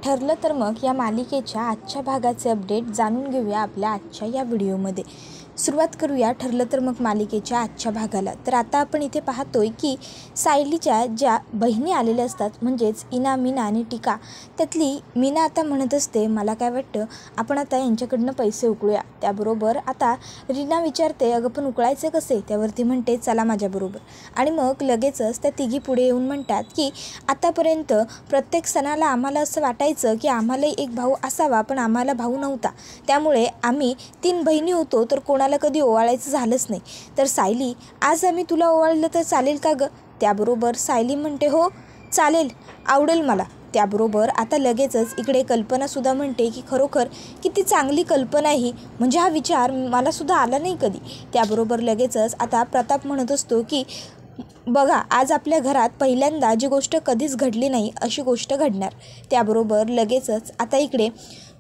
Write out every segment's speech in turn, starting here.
ठरलं तर मग या मालिकेच्या आजच्या भागाचे अपडेट जाणून घेऊया आपल्या आजच्या या व्हिडिओमध्ये। सुरुवात करूया ठरलं तर मग मालिकेच्या आजच्या भागाला। तर आता आपण इथे पाहतोय की सायलीच्या ज्या बहिणी आलेल्या असतात, म्हणजेच इना, मीना आणि टीका, त्यातली मीना आता म्हणत असते, मला काय वाटतं आपण आता यांच्याकडनं पैसे उकळूया। त्याबरोबर आता रीना विचारते, अगं पण उकळायचे कसे? त्यावरती म्हणते, चला माझ्याबरोबर। आणि मग लगेचच त्या तिघी पुढे येऊन म्हणतात की आतापर्यंत प्रत्येक सणाला आम्हाला असं वाटायचं की आम्हालाही एक भाऊ असावा, पण आम्हाला भाऊ नव्हता, त्यामुळे आम्ही 3 बहिणी होतो तर कोणाला कधी ओवाळायचं झालंच नाही। तर सायली, आज आम्ही तुला ओवाळलं तर चालेल का गं? त्याबरोबर सायली म्हणते, हो चालेल, आवडेल मला। त्याबरोबर आता लगेचच इकडे कल्पनासुद्धा म्हणते की खरोखर किती चांगली कल्पना ही, म्हणजे हा विचार मलासुद्धा आला नाही कधी। त्याबरोबर लगेचच आता प्रताप म्हणत असतो की बघा, आज आपल्या घरात पहिल्यांदा जी गोष्ट कधीच घडली नाही अशी गोष्ट घडणार। त्याबरोबर लगेचच आता इकडे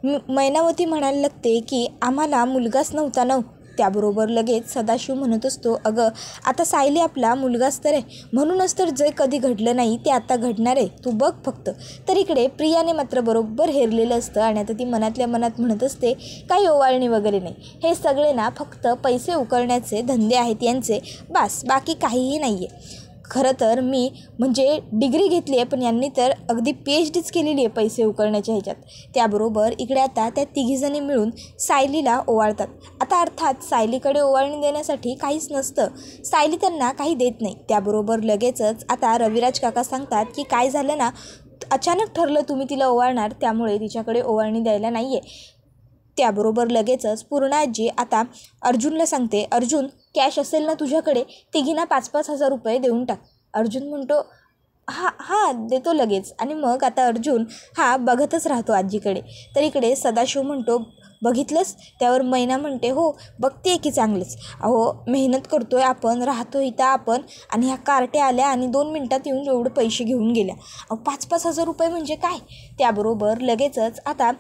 मैनावती म्हणायला लागते की आम्हाला मुलगाच नव्हता ना। त्याबरोबर लगेच सदाशिव म्हणत असतो, अगं आता सायली आपला मुलगाच तर आहे, म्हणूनच तर जे कधी घडलं नाही ते आता घडणार आहे, तू बघ फक्त। तर इकडे प्रियाने मात्र बरोबर हेरलेलं असतं आणि आता ती मनातल्या मनात म्हणत असते, काही ओवाळणी वगैरे नाही, हे सगळे ना फक्त पैसे उकळण्याचे धंदे आहेत यांचे, बस, बाकी काहीही नाही आहे। खरं तर मी म्हणजे डिग्री घेतली आहे, पण यांनी तर अगदी PhDच केलेली आहे पैसे उकळण्याच्या ह्याच्यात। त्याबरोबर इकडे आता त्या तिघीजणी मिळून सायलीला ओवाळतात। आता अर्थात सायलीकडे ओवाळणी देण्यासाठी काहीच नसतं, सायली त्यांना काही देत नाही। त्याबरोबर लगेचच आता रविराज काका सांगतात की काय झालं ना, अचानक ठरलं तुम्ही तिला ओवाळणार, त्यामुळे तिच्याकडे ओवाळणी द्यायला नाही आहे। त्याबरोबर लगेचच पूर्णाजी आता अर्जुनला सांगते, अर्जुन कॅश असेल ना तुझ्याकडे, तिघींना 5-5 हजार रुपये देऊन टाक। अर्जुन म्हणतो, हां देतो लगेच। आणि मग आता अर्जुन हा बघतच राहतो आजीकडे। तर इकडे सदाशिव म्हणतो, बघितलंस? त्यावर मैना म्हणते, हो बघते की चांगलंच, अहो मेहनत करतोय आपण, राहतो इथं आपण, आणि ह्या कार्ट्या आल्या आणि 2 मिनिटात येऊन एवढे पैसे घेऊन गेल्या। 5-5 हजार रुपये म्हणजे काय? त्याबरोबर लगेचच आता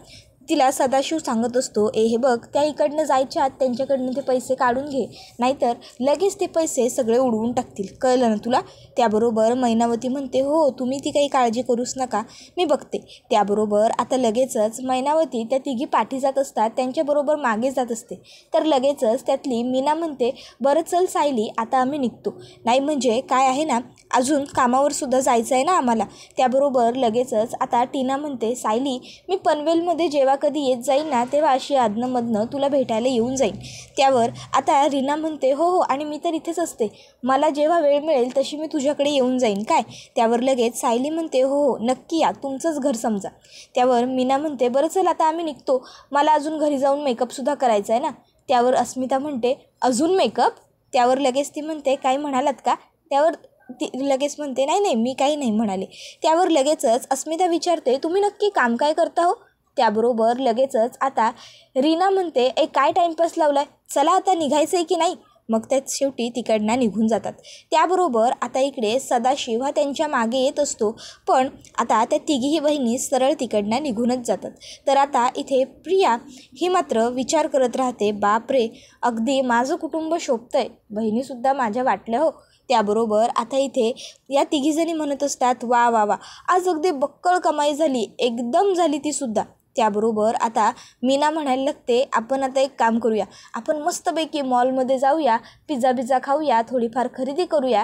तिला सदाशिव सांगत असतो, हे बघ, त्या इकडनं जायच्या आत त्यांच्याकडनं ते पैसे काढून घे, नाहीतर लगेच ते पैसे सगळे उडवून टाकतील, कळलं ना तुला? त्याबरोबर मैनावती म्हणते, हो तुम्ही ती काही काळजी करूच नका, मी बघते। त्याबरोबर आता लगेचच मैनावती त्या तिघी पाठी जात असतात, त्यांच्याबरोबर मागे जात असते। तर लगेचच त्यातली मीना म्हणते, बरं चल सायली, आता आम्ही निघतो, नाही म्हणजे काय आहे ना, अजून कामावर सुद्धा जायचं आहे ना आम्हाला। त्याबरोबर लगेचच आता टीना म्हणते, सायली, मी पनवेलमध्ये जेव्हा कधी येत जाईल ना, तेव्हा अशी अधनं तुला भेटायला येऊन जाईल। त्यावर आता रीना म्हणते, हो हो, आणि मी तर इथेच असते, मला जेव्हा वेळ मिळेल तशी मी तुझ्याकडे येऊन जाईन काय? त्यावर लगेच सायली म्हणते, हो हो नक्की या, तुमचंच घर समजा। त्यावर मीना म्हणते, बरं चल आता आम्ही निघतो, मला अजून घरी जाऊन मेकअपसुद्धा करायचा आहे ना। त्यावर अस्मिता म्हणते, अजून मेकअप? त्यावर लगेच ती म्हणते, काय म्हणालात का? त्यावर ती लगेच म्हणते, नाही नाही, मी काही नाही म्हणाले। त्यावर लगेचच अस्मिता विचारते, तुम्ही नक्की काम काय करता हो? त्याबरोबर लगेचच आता रीना म्हणते, काय टाईमपास लावलाय, चला आता निघायचं आहे की नाही? मग त्यात शेवटी तिकडनं निघून जातात। त्याबरोबर आता इकडे सदाशिव हा त्यांच्या मागे येत असतो, पण आता त्या तिघीही बहिणी सरळ तिकडनं निघूनच जातात। तर आता इथे प्रिया ही मात्र विचार करत राहते, बापरे, अगदी माझं कुटुंब शोभतंय, बहिणीसुद्धा माझ्या वाटल्या हो। त्याबरोबर आता इथे या तिघीजणी म्हणत असतात, वा वा वा, आज अगदी बक्कळ कमाई झाली, एकदम झाली ती सुद्धा। त्याबरोबर आता मीना म्हणायला लागते, आपण आता एक काम करूया, आपण मस्तपैकी मॉलमध्ये जाऊया, पिझ्झा खाऊया, थोडीफार खरेदी करूया,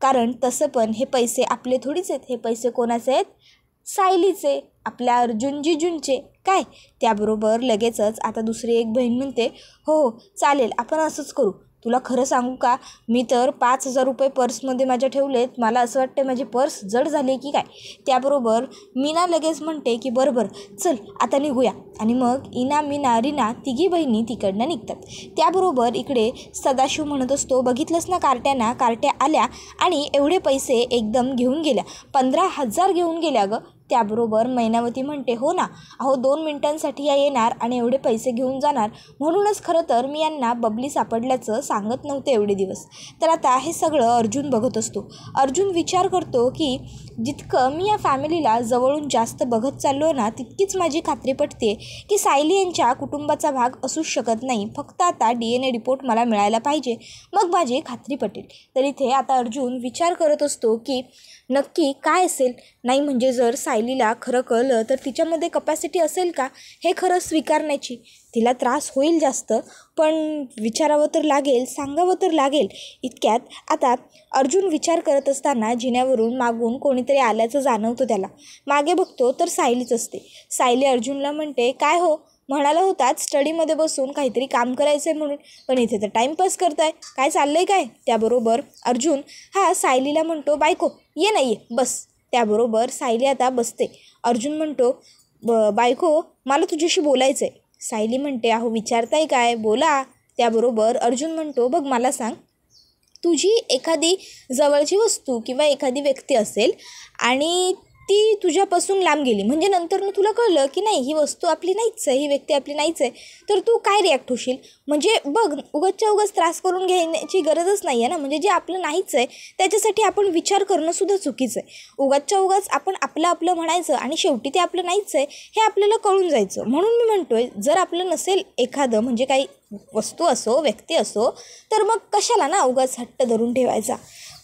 कारण तसं पण हे पैसे आपले थोडीच आहेत, हे पैसे कोणाचे आहेत? सायलीचे, आपल्या अर्जुन जिजूंचे, काय? त्याबरोबर लगेचच आता दुसरी एक बहीण म्हणते, हो हो चालेल, आपण असंच करू। तुला खरं सांगू का, मी तर 5,000 रुपये पर्समध्ये माझ्या ठेवलेत, मला असं वाटतं माझी पर्स जड झाली की काय? त्याबरोबर मीना लगेच म्हणते की बरोबर, चल आता निघूया। आणि मग इना, मीना, रीना तिघी बहिणी तिकडनं निघतात। त्याबरोबर इकडे सदाशिव म्हणत असतो, बघितलंस ना, कार्ट्या आल्या आणि एवढे पैसे एकदम घेऊन गेल्या, 15,000 घेऊन गेल्या गं। त्याबरोबर मैनावती म्हणते, हो ना, अहो 2 मिनिटांसाठी या येणार आणि एवढे पैसे घेऊन जाणार, म्हणूनच खरं तर मी यांना बबली सापडल्याचं सांगत नव्हते एवढे दिवस। तर आता हे सगळं अर्जुन बघत असतो। अर्जुन विचार करतो की जितकं मी या फॅमिलीला जवळून जास्त बघत चाललो ना, तितकीच माझी खात्री पटते की सायली यांच्या कुटुंबाचा भाग असूच शकत नाही, फक्त आता DNA रिपोर्ट मला मिळायला पाहिजे, मग माझी खात्री पटेल। तर इथे आता अर्जुन विचार करत असतो की नक्की काय असेल, नाही म्हणजे जर सायलीला खरं कळलं तर तिच्यामध्ये कपॅसिटी असेल का हे खरं स्वीकारण्याची. तिला त्रास होईल जास्त, पण विचारावं तर लागेल, सांगावं तर लागेल. इतक्यात आता अर्जुन विचार करत असताना जिन्यावरून मागून कोणीतरी आल्याचं जाणवतं त्याला. मागे बघतो तर सायलीच असते. सायली अर्जुनला म्हणते, काय हो, म्हणाला होतात स्टडीमध्ये बसून काहीतरी काम करायचं आहे म्हणून, पण इथे तर टाईमपास करताय, काय चाललं आहे काय. त्याबरोबर अर्जुन हा सायलीला म्हणतो, बायको ये ना, ये बस. त्याबरोबर सायली आता बसते. अर्जुन म्हणतो, बायको मला तुझ्याशी बोलायचं आहे. सायली म्हणते, अहो विचारताय काय, बोला. त्याबरोबर अर्जुन म्हणतो, बघ मला सांग, तुझी एखादी जवळची वस्तू किंवा एखादी व्यक्ती असेल आणि ती तुझ्यापासून लांब गेली, म्हणजे नंतर तुला कळलं की नाही ही वस्तू आपली नाहीच आहे, ही व्यक्ती आपली नाहीच आहे, तर तू काय रिॲक्ट होशील. म्हणजे बघ, उगाचच्या उगाच त्रास करून घेण्याची गरजच नाही आहे ना. म्हणजे जे आपलं नाहीच आहे त्याच्यासाठी आपण विचार करणंसुद्धा चुकीचं आहे. उगाचच्या उगाच आपण आपलं म्हणायचं आणि शेवटी ते आपलं नाहीच आहे हे आपल्याला कळून जायचं. म्हणून मी म्हणतोय, जर आपलं नसेल एखादं, म्हणजे काही वस्तू असो, व्यक्ती असो, तर मग कशाला ना उगाच हट्ट धरून ठेवायचा,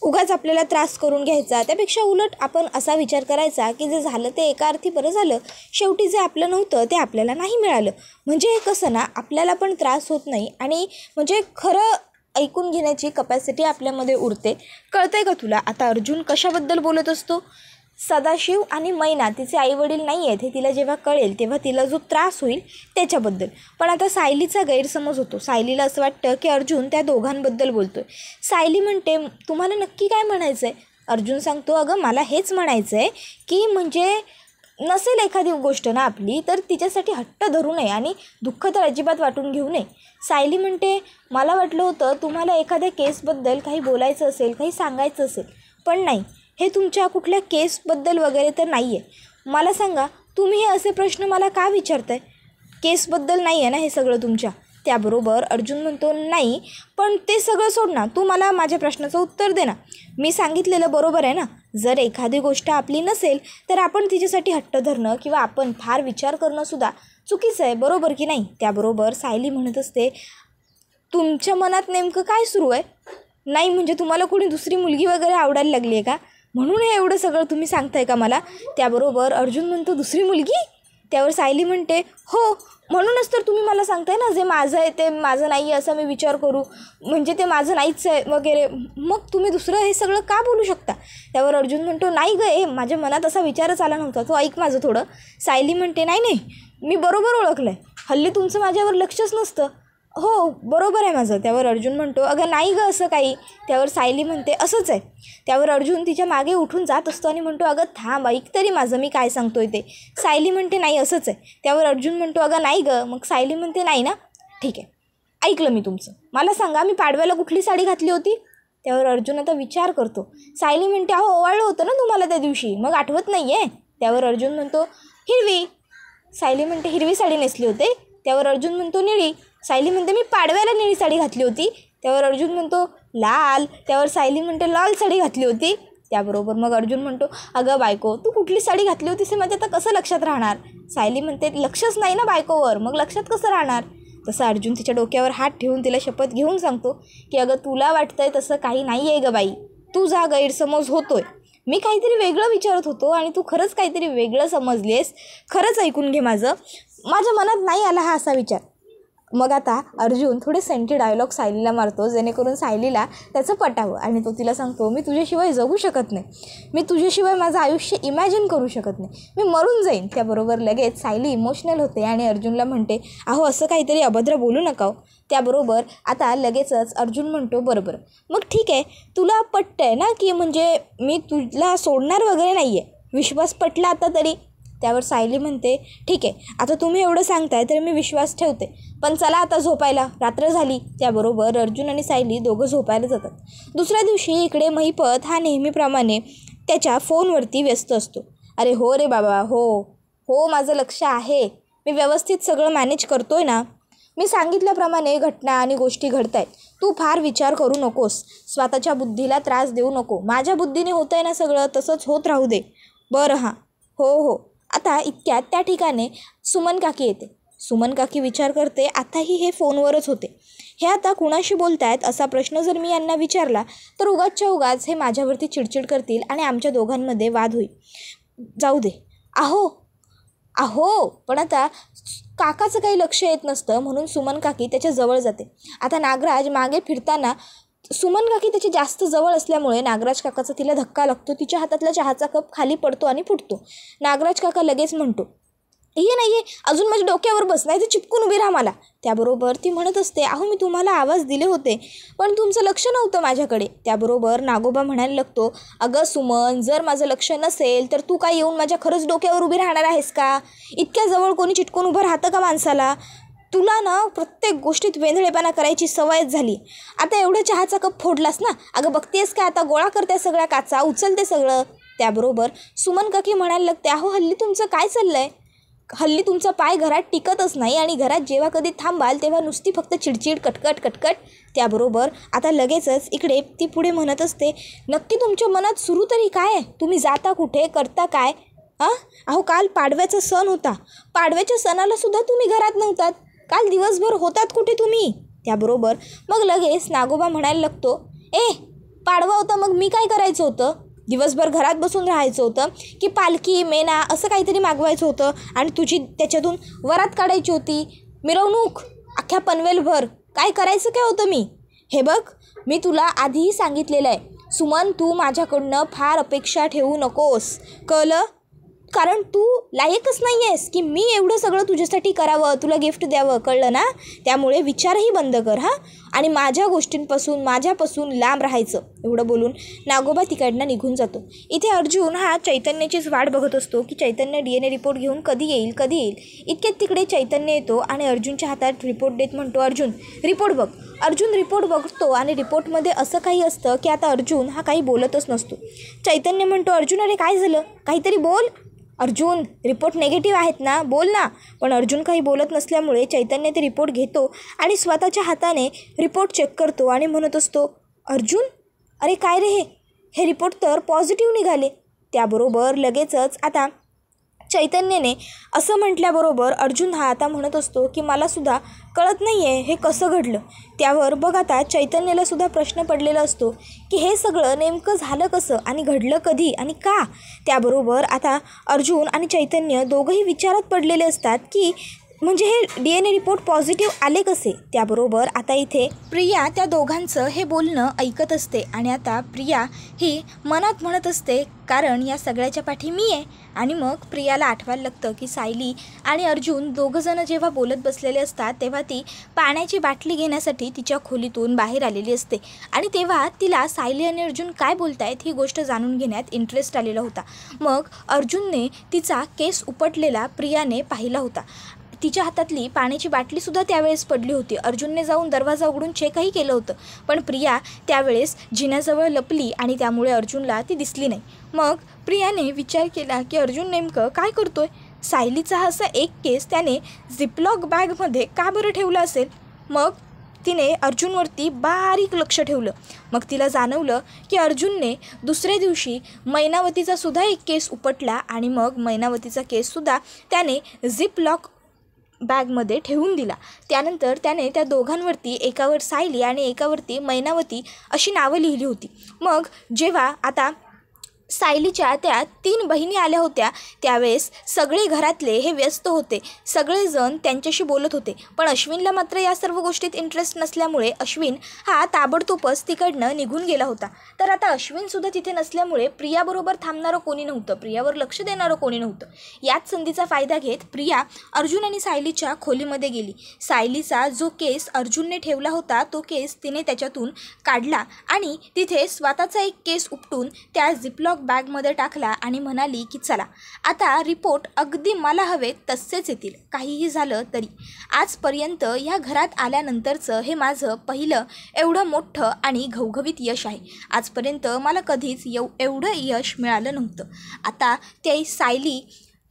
उगाच आपल्याला त्रास करून घ्यायचा. त्यापेक्षा उलट आपण असा विचार करायचा की जे झालं ते एका अर्थी बरं झालं, शेवटी जे आपलं नव्हतं ते आपल्याला नाही मिळालं. म्हणजे कसं ना, आपल्याला पण त्रास होत नाही आणि म्हणजे खरं ऐकून घेण्याची कपॅसिटी आपल्यामध्ये उरते. कळतंय का तुला आता अर्जुन कशाबद्दल बोलत असतो. सदाशिव आणि मैना तिचे आईवडील नाही आहेत हे तिला जेव्हा कळेल तेव्हा तिला जो त्रास होईल त्याच्याबद्दल. पण आता सायलीचा गैरसमज होतो. सायलीला असं वाटतं की अर्जुन त्या दोघांबद्दल बोलतोय. सायली म्हणते, तुम्हाला नक्की काय म्हणायचं आहे. अर्जुन सांगतो, अगं मला हेच म्हणायचं आहे की म्हणजे नसेल एखादी गोष्ट ना आपली, तर तिच्यासाठी हट्ट धरू नये आणि दुःख तर अजिबात वाटून घेऊ नये. सायली म्हणते, मला वाटलं होतं तुम्हाला एखाद्या केसबद्दल काही बोलायचं असेल, काही सांगायचं असेल, पण नाही, हे तुमच्या कुठल्या केसबद्दल वगैरे तर नाही आहे. मला सांगा, तुम्ही हे असे प्रश्न मला का विचारताय. केसबद्दल नाही आहे ना हे सगळं तुमच्या. त्याबरोबर अर्जुन म्हणतो, नाही, पण ते सगळं सोड ना, तू मला माझ्या प्रश्नाचं उत्तर दे ना. मी सांगितलेलं बरोबर आहे ना. जर एखादी गोष्ट आपली नसेल तर आपण तिच्यासाठी हट्ट धरणं किंवा आपण फार विचार करणंसुद्धा चुकीचं आहे, बरोबर की नाही. त्याबरोबर सायली म्हणत असते, तुमच्या मनात नेमकं काय सुरू आहे. नाही म्हणजे तुम्हाला कोणी दुसरी मुलगी वगैरे आवडायला लागली आहे का, म्हणून हे एवढं सगळं तुम्ही सांगताय का मला. त्याबरोबर अर्जुन म्हणतो, दुसरी मुलगी. त्यावर सायली म्हणते, हो, म्हणूनच तर तुम्ही मला सांगताय ना, जे माझं आहे ते माझं नाही आहे असं मी विचार करू, म्हणजे ते माझं नाहीच आहे वगैरे, मग तुम्ही दुसरं हे सगळं का बोलू शकता. त्यावर अर्जुन म्हणतो, नाही गं, माझ्या मनात असा विचारच आला नव्हता, तो ऐक माझं थोडं. सायली म्हणते, नाही, मी बरोबर ओळखलं आहे, हल्ली तुमचं माझ्यावर लक्षच नसतं. हो, बरोबर आहे माझं. त्यावर अर्जुन म्हणतो, अगं नाही गं असं काही. त्यावर सायली म्हणते, असंच आहे. त्यावर अर्जुन तिच्या मागे उठून जात असतो आणि म्हणतो, अगं थांब, ऐक तरी माझं मी काय सांगतोय ते. सायली म्हणते, नाही असंच आहे. त्यावर अर्जुन म्हणतो, अगं नाही गं. मग सायली म्हणते, नाही ना, ठीक आहे, ऐकलं मी तुमचं. मला सांगा, मी पाडव्याला कुठली साडी घातली होती. त्यावर अर्जुन आता विचार करतो. सायली म्हणते, अहो ओवाळलं होतं ना तुम्हाला त्या दिवशी, मग आठवत नाही आहे. त्यावर अर्जुन म्हणतो, हिरवी. सायली म्हणते, हिरवी साडी नेसली होते. त्यावर अर्जुन म्हणतो, निळी. सायली म्हणते, मी पाडव्याला निळी साडी घातली होती. त्यावर अर्जुन म्हणतो, लाल. त्यावर सायली म्हणते, लाल साडी घातली होती. त्याबरोबर मग अर्जुन म्हणतो, अगं बायको, तू कुठली साडी घातली होतीस हे माझ्या आता कसं लक्षात राहणार. सायली म्हणते, लक्षच नाही ना बायकोवर, मग लक्षात कसं राहणार. तसं अर्जुन तिच्या डोक्यावर हात ठेवून तिला शपथ घेऊन सांगतो की अगं तुला वाटतंय तसं काही नाही आहे गं बाई, तुझा गैरसमज होतोय. मी काहीतरी वेगळं विचारत होतो आणि तू खरंच काहीतरी वेगळं समजलीस. खरंच ऐकून घे माझं, माझ्या मनात नाही आला हा असा विचार. मग आता अर्जुन थोडे सेंटी डायलॉग सायलीला मारतो जेणेकरून सायलीला त्याचं पटावं आणि तो तिला सांगतो, मी तुझ्याशिवाय जगू शकत नाही, मी तुझ्याशिवाय माझं आयुष्य इमॅजिन करू शकत नाही, मी मरून जाईन. त्याबरोबर लगेच सायली इमोशनल होते आणि अर्जुनला म्हणते, अहो असं काहीतरी अभद्र बोलू नका हो. त्याबरोबर आता लगेचच अर्जुन म्हणतो, बरोबर, मग ठीक आहे, तुला पटतंय ना की म्हणजे मी तुला सोडणार वगैरे नाही आहे, विश्वास पटला आता तरी. त्यावर सायली म्हणते, ठीक आहे, आता तुम्ही एवढं सांगताय तर मी विश्वास ठेवते, पण चला आता झोपायला, रात्र झाली. त्याबरोबर अर्जुन आणि सायली दोघं झोपायला जातात. दुसऱ्या दिवशी इकडे महिपत हा नेहमीप्रमाणे त्याच्या फोनवरती व्यस्त असतो. अरे हो रे बाबा, हो माझं लक्ष आहे, मी व्यवस्थित सगळं मॅनेज करतोय ना, मी सांगितल्याप्रमाणे घटना आणि गोष्टी घडत आहेत, तू फार विचार करू नकोस, स्वतःच्या बुद्धीला त्रास देऊ नको, माझ्या बुद्धीने होतं आहे ना सगळं, तसंच होत राहू दे. बरं हां, हो. आता इतक्यात त्या ठिकाणी सुमन काकी येते. सुमन काकी विचार करते, आताही हे फोनवरच होते, हे आता कुणाशी बोलतायत असा प्रश्न जर मी यांना विचारला तर उगाचच्या उगाच हे माझ्यावरती चिडचिड करतील आणि आमच्या दोघांमध्ये वाद होईल. जाऊ दे, अहो अहो पण आता काकाचं काही लक्ष येत नसतं म्हणून सुमन काकी त्याच्या जवळ जाते. आता नागराज मागे फिरताना सुमन काकी त्याची जास्त जवळ असल्यामुळे नागराज काकाचा तिला धक्का लागतो. तिच्या हातातला चहाचा कप खाली पडतो आणि फुटतो. नागराज काका लगेच म्हणतो, ये नाही ये, अजून माझ्या डोक्यावर बस, नाही तर चिपकून उभी राहा मला. त्याबरोबर ती म्हणत असते, अहो मी तुम्हाला आवाज दिले होते पण तुमचं लक्ष नव्हतं माझ्याकडे. त्याबरोबर नागोबा म्हणायला लागतो, अगं सुमन, जर माझं लक्ष नसेल तर तू काय येऊन माझ्या खरंच डोक्यावर उभी राहणार आहेस का? इतक्या जवळ कोणी चिटकून उभं राहतं का माणसाला? तुला ना प्रत्येक गोष्टीत वेंधळेपणा करायची सवयच झाली. आता एवढं चहाचा कप फोडलास ना, अगं बघतेस का आता गोळा करते सगळ्या काचा, उचलते सगळं. त्याबरोबर सुमन काकी म्हणायला लागते, अहो हल्ली तुमचं काय चाललंय? हल्ली तुमचा पाय घरात टिकतच नाही आणि घरात जेव्हा कधी थांबाल तेव्हा नुसती फक्त चिडचिड, कटकट कटकट. त्याबरोबर आता लगेचच इकडे ती पुढे म्हणत असते, नक्की तुमच्या मनात सुरू तरी काय? तुम्ही जाता कुठे, करता काय? अहो काल पाडव्याचा सण होता, पाडव्याच्या सणाला सुद्धा तुम्ही घरात नव्हतात. काल दिवसभर होतात कुठे तुम्ही? त्याबरोबर मग लगेच नागोबा म्हणायला लागतो, पाडवा होता मग मी काय करायचं होतं? दिवसभर घरात बसून राहायचं होतं की पालखी, मेना असं काहीतरी मागवायचं होतं आणि तुझी त्याच्यातून वरात काढायची होती, मिरवणूक अख्ख्या पनवेलभर? काय करायचं काय होतं मी? हे बघ, मी तुला आधीही सांगितलेलं आहे सुमन, तू माझ्याकडनं फार अपेक्षा ठेवू नकोस, कळलं? कारण तू लायकच नाही आहेस की मी एवढं सगळं तुझ्यासाठी करावं, तुला गिफ्ट द्यावं, कळलं ना? त्यामुळे विचारही बंद कर आणि माझ्या माझ्यापासून लांब राहायचं. एवढं बोलून नागोबा तिकडनं निघून जातो. इथे अर्जुन हा चैतन्याचीच वाट बघत असतो की चैतन्य DNA रिपोर्ट घेऊन कधी येईल. इतक्यात तिकडे चैतन्य येतो आणि अर्जुनच्या हातात रिपोर्ट देत म्हणतो, अर्जुन रिपोर्ट बघ. अर्जुन रिपोर्ट बघतो आणि रिपोर्टमध्ये असं काही असतं की आता अर्जुन हा काही बोलतच नसतो. चैतन्य म्हणतो, अर्जुन अरे काय झालं, काहीतरी बोल. अर्जुन रिपोर्ट नेगेटिव्ह आहेत ना, बोल ना. पण अर्जुन काही बोलत नसल्यामुळे चैतन्य ते रिपोर्ट घेतो आणि स्वतःच्या हाताने रिपोर्ट चेक करतो आणि म्हणत असतो, अर्जुन अरे काय रे, हे रिपोर्ट तर पॉझिटिव्ह निघाले. त्याबरोबर लगेचच आता चैतन्याने असं म्हटल्याबरोबर अर्जुन हा आता म्हणत असतो की मलासुद्धा कळत नाही आहे हे कसं घडलं. त्यावर बघ आता चैतन्यालासुद्धा प्रश्न पडलेला असतो की हे सगळं नेमकं झालं कसं आणि घडलं कधी आणि का. त्याबरोबर आता अर्जुन आणि चैतन्य दोघंही विचारात पडलेले असतात की म्हणजे हे DNA रिपोर्ट पॉझिटिव्ह आले कसे. त्याबरोबर आता इथे प्रिया त्या दोघांचं हे बोलणं ऐकत असते आणि आता प्रिया ही मनात म्हणत असते, कारण या सगळ्याच्या पाठी मी आहे. आणि मग प्रियाला आठवायला लागतं की सायली आणि अर्जुन दोघंजणं जेव्हा बोलत बसलेले असतात तेव्हा ती पाण्याची बाटली घेण्यासाठी तिच्या खोलीतून बाहेर आलेली असते आणि तेव्हा तिला सायली आणि अर्जुन काय बोलतायत ही गोष्ट जाणून घेण्यात इंटरेस्ट आलेला होता. मग अर्जुनने तिचा केस उपटलेला प्रियाने पाहिला होता. तिच्या हातातली पाण्याची बाटलीसुद्धा त्यावेळेस पडली होती. अर्जुनने जाऊन दरवाजा उघडून चेकही केलं होतं, पण प्रिया त्यावेळेस जिन्याजवळ लपली आणि त्यामुळे अर्जुनला ती दिसली नाही. मग प्रियाने विचार केला की अर्जुन नेमकं काय करतोय. सायलीचा असा एक केस त्याने झिपलॉक बॅगमध्ये का बरं ठेवला असेल. मग तिने अर्जुनवरती बारीक लक्ष ठेवलं. मग तिला जाणवलं की अर्जुनने दुसऱ्या दिवशी मैनावतीचा सुद्धा एक केस उपटला आणि मग मैनावतीचा केससुद्धा त्याने झिपलॉक बॅगमध्ये ठेवून दिला. त्यानंतर त्याने त्या दोघांवरती एकावर सायली आणि एकावरती मैनावती अशी नावं लिहिली होती. मग जेव्हा आता सायलीच्या त्या 3 बहिणी आल्या होत्या त्यावेळेस सगळे घरातले हे व्यस्त होते, सगळेजण त्यांच्याशी बोलत होते. पण अश्विनला मात्र या सर्व गोष्टीत इंटरेस्ट नसल्यामुळे अश्विन हा ताबडतोबच तिकडनं निघून गेला होता. तर आता अश्विनसुद्धा तिथे नसल्यामुळे प्रियाबरोबर थांबणारं कोणी नव्हतं, प्रियावर लक्ष देणारं कोणी नव्हतं. याच संधीचा फायदा घेत प्रिया अर्जुन आणि सायलीच्या खोलीमध्ये गेली. सायलीचा जो केस अर्जुनने ठेवला होता तो केस तिने त्याच्यातून काढला आणि तिथे स्वतःचा एक केस उपटून त्या झिपलॉक बॅगमध्ये टाकला आणि म्हणाली की चला आता रिपोर्ट अगदी मला हवे तसेच येतील, काहीही झालं तरी. आजपर्यंत या घरात आल्यानंतरचं हे माझं पहिलं एवढं मोठं आणि घवघवीत यश आहे. आजपर्यंत मला कधीच एवढं यश मिळालं नव्हतं. आता ते सायली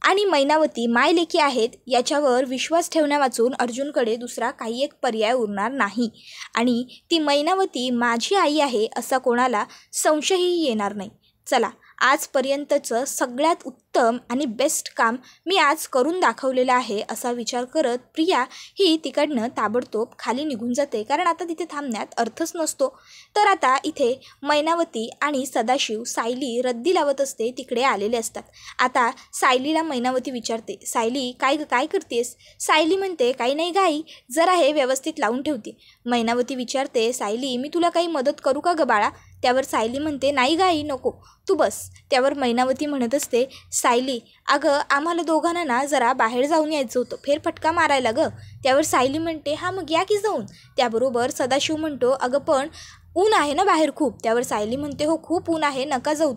आणि मैनावती मायलेकी आहेत याच्यावर विश्वास ठेवण्यावाचून अर्जुनकडे दुसरा काही एक पर्याय उरणार नाही आणि ती मैनावती माझी आई आहे असा कोणाला संशयही येणार नाही. चला आजपर्यंतचं सगळ्यात उत्तम आणि बेस्ट काम मी आज करून दाखवलेलं आहे असा विचार करत प्रिया ही तिकडनं ताबडतोब खाली निघून जाते, कारण आता तिथे थांबण्यात अर्थच नसतो. तर आता इथे मैनावती आणि सदाशिव सायली रद्दी लावत असते तिकडे आलेले असतात. आता सायलीला मैनावती विचारते, सायली काय करतेस? सायली म्हणते, काही नाही गाई, जरा हे व्यवस्थित लावून ठेवते. मैनावती विचारते, सायली मी तुला काही मदत करू का ग बाळा? त्यावर सायली म्हणते, नाही गाई नको, तू बस. त्यावर मैनावती म्हणत असते, सायली अगं आम्हाला दोघांना ना जरा बाहेर जाऊन यायचं होतं, फेरफटका मारायला ग. त्यावर सायली म्हणते, हां मग या की जाऊन. त्याबरोबर सदाशिव म्हणतो, अगं पण ऊन आहे ना बाहेर खूप. त्यावर सायली म्हणते, हो खूप ऊन आहे, नका जाऊ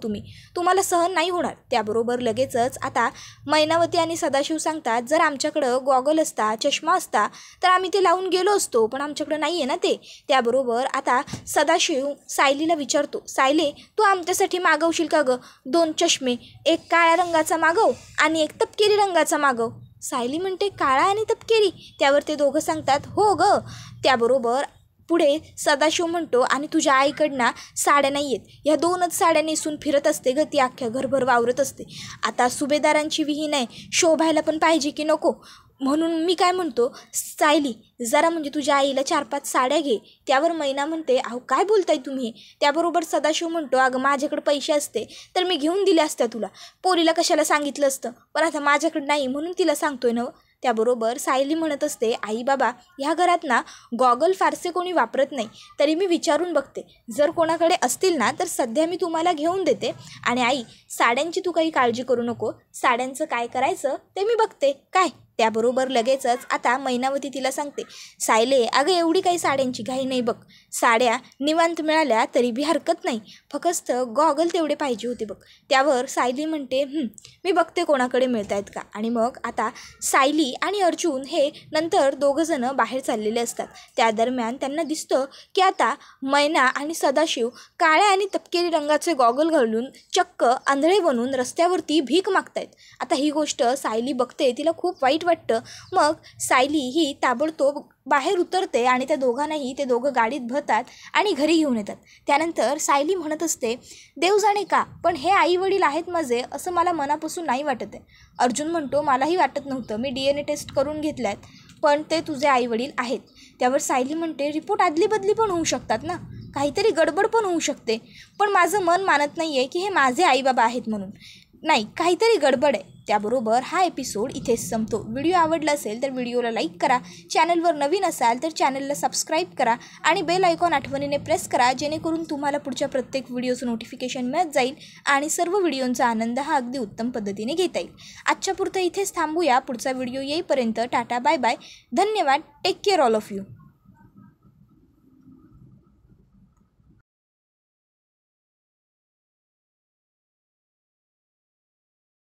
तुम्हाला सहन नाही होणार. त्याबरोबर लगेचच आता मैनावती आणि सदाशिव सांगतात, जर आमच्याकडं गॉगल असता, चष्मा असता तर आम्ही ते लावून गेलो असतो, पण आमच्याकडं नाही आहे ना ते. त्याबरोबर आता सदाशिव सायलीला विचारतो, सायली तू आमच्यासाठी मागवशील का गं 2 चष्मे, एक काळ्या रंगाचा मागव आणि एक तपकिरी रंगाचा मागव. सायली म्हणते, काळा आणि तपकिरी? त्यावर ते दोघं सांगतात, हो ग. त्याबरोबर पुढे सदाशिव म्हणतो, आणि तुझ्या आईकडनं साड्या नाही आहेत, ह्या 2च साड्या नेसून फिरत असते ग, ती अख्ख्या घरभर वावरत असते. आता सुभेदारांची विहीन आहे, शोभायला पण पाहिजे की नको, म्हणून मी काय म्हणतो, सायली जरा म्हणजे तुझ्या आईला 4-5 साड्या घे. त्यावर मैना म्हणते, अहो काय बोलताय तुम्ही? त्याबरोबर सदाशिव म्हणतो, अगं माझ्याकडे पैसे असते तर मी घेऊन दिले असत्या तुला, पोरीला कशाला सांगितलं असतं, पण आता माझ्याकडे नाही म्हणून तिला सांगतोय ना. त्याबरोबर सायली म्हणत असते, आई बाबा ह्या घरात ना गॉगल फारसे कोणी वापरत नाही, तरी मी विचारून बघते, जर कोणाकडे असतील ना तर सध्या मी तुम्हाला घेऊन देते. आणि आई साड्यांची तू काही काळजी करू नको, साड्यांचं काय करायचं ते मी बघते काय. त्याबरोबर लगेचच आता मैनावती तिला सांगते, सायले अगं एवढी काही साड्यांची घाई नाही बघ, साड्या निवांत मिळाल्या तरी बी हरकत नाही, फक्त गॉगल तेवढे पाहिजे होते बघ. त्यावर सायली म्हणते, मी बघते कोणाकडे मिळत आहेत का. आणि मग आता सायली आणि अर्जुन हे नंतर दोघंजणं बाहेर चाललेले असतात. त्या दरम्यान त्यांना दिसतं की आता मैना आणि सदाशिव काळ्या आणि तपकिरी रंगाचे गॉगल घालून चक्क आंधळे बनून रस्त्यावरती भीक मागतायत. आता ही गोष्ट सायली बघते, तिला खूप वाईट वाटतं. मग सायली ही ताबडतोब बाहेर उतरते आणि त्या दोघांनाही ते दोघं गाडीत भरतात आणि घरी घेऊन येतात. त्यानंतर सायली म्हणत असते, देव जाणे का पण हे आई वडील आहेत माझे असं मला मनापासून नाही वाटत आहे. अर्जुन म्हणतो, मलाही वाटत नव्हतं, मी DNA टेस्ट करून घेतल्यात पण ते तुझे आई वडील आहेत. त्यावर सायली म्हणते, रिपोर्ट आदली बदली पण होऊ शकतात ना, काहीतरी गडबड पण होऊ शकते, पण माझं मन मानत नाही आहे की हे माझे आईबाबा आहेत म्हणून, नाही काहीतरी गडबड आहे. त्याबरोबर हा एपिसोड इथेच संपतो. व्हिडिओ आवडला असेल तर व्हिडिओला लाईक करा, चॅनलवर नवीन असाल तर चॅनलला सबस्क्राईब करा आणि बेल आयकॉन आठवणीने प्रेस करा, जेणेकरून तुम्हाला पुढच्या प्रत्येक व्हिडिओचं नोटिफिकेशन मिळत जाईल आणि सर्व व्हिडिओंचा आनंद हा अगदी उत्तम पद्धतीने घेता येईल. आजच्या पुरतं इथेच थांबूया. पुढचा व्हिडिओ येईपर्यंत टाटा बाय बाय, धन्यवाद, take care all of you.